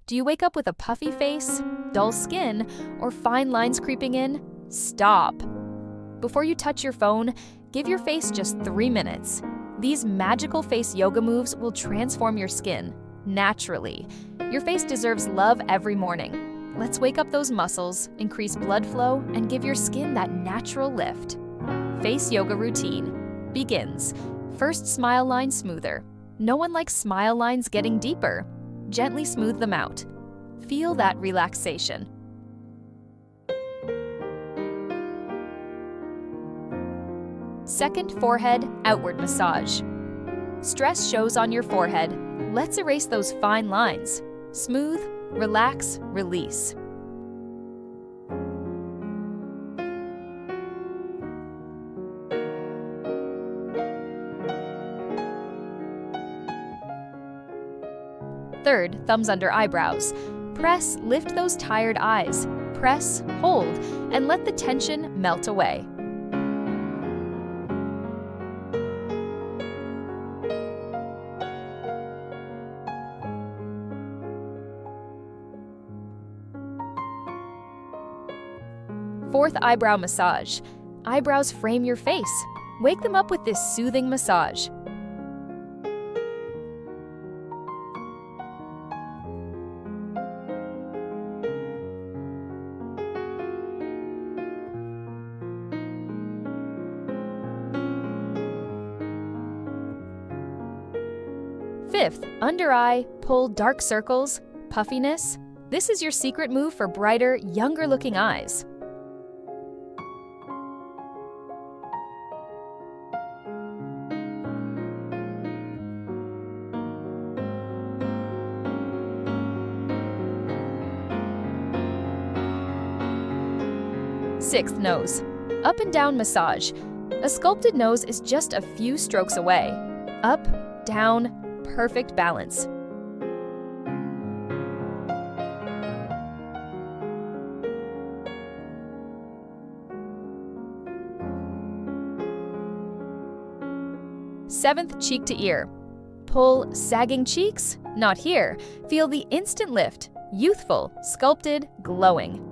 Do you wake up with a puffy face, dull skin, or fine lines creeping in? Stop! Before you touch your phone, give your face just 3 minutes. These magical face yoga moves will transform your skin, naturally. Your face deserves love every morning. Let's wake up those muscles, increase blood flow, and give your skin that natural lift. Face yoga routine begins. First, smile line smoother. No one likes smile lines getting deeper. Gently smooth them out. Feel that relaxation. Second, forehead outward massage. Stress shows on your forehead. Let's erase those fine lines. Smooth, relax, release. Third, thumbs under eyebrows. Press, lift those tired eyes. Press, hold, and let the tension melt away. Fourth, eyebrow massage. Eyebrows frame your face. Wake them up with this soothing massage. Fifth, under eye, pull dark circles, puffiness. This is your secret move for brighter, younger looking eyes. Sixth, nose. Up and down massage. A sculpted nose is just a few strokes away. Up, down, perfect balance. Seventh, cheek to ear. Pull sagging cheeks? Not here. Feel the instant lift. Youthful, sculpted, glowing.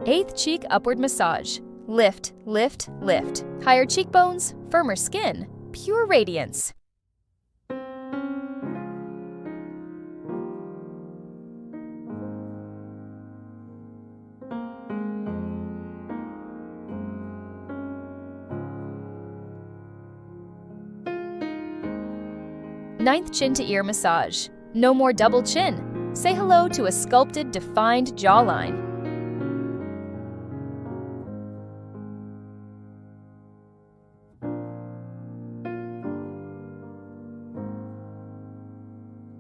Eighth, cheek upward massage. Lift, lift, lift. Higher cheekbones, firmer skin, pure radiance. Ninth, chin to ear massage. No more double chin. Say hello to a sculpted, defined jawline.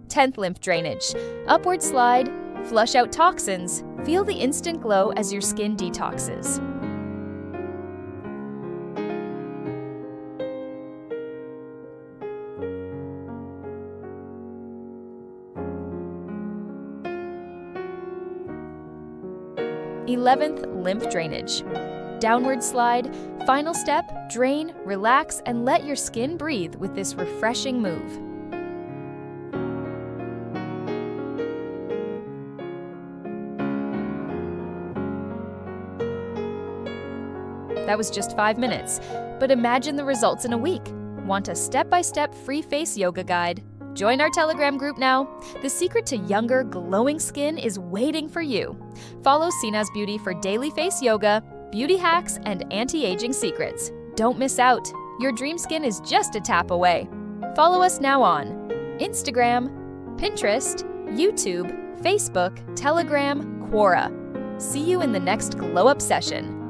Tenth, lymph drainage. Upward slide, flush out toxins. Feel the instant glow as your skin detoxes. Eleventh, lymph drainage. Downward slide, final step, drain, relax, and let your skin breathe with this refreshing move. That was just 5 minutes, but imagine the results in a week. Want a step-by-step free face yoga guide? Join our Telegram group now. The secret to younger, glowing skin is waiting for you. Follow Cenaz Beauty for daily face yoga, beauty hacks, and anti-aging secrets. Don't miss out. Your dream skin is just a tap away. Follow us now on Instagram, Pinterest, YouTube, Facebook, Telegram, Quora. See you in the next Glow Up session.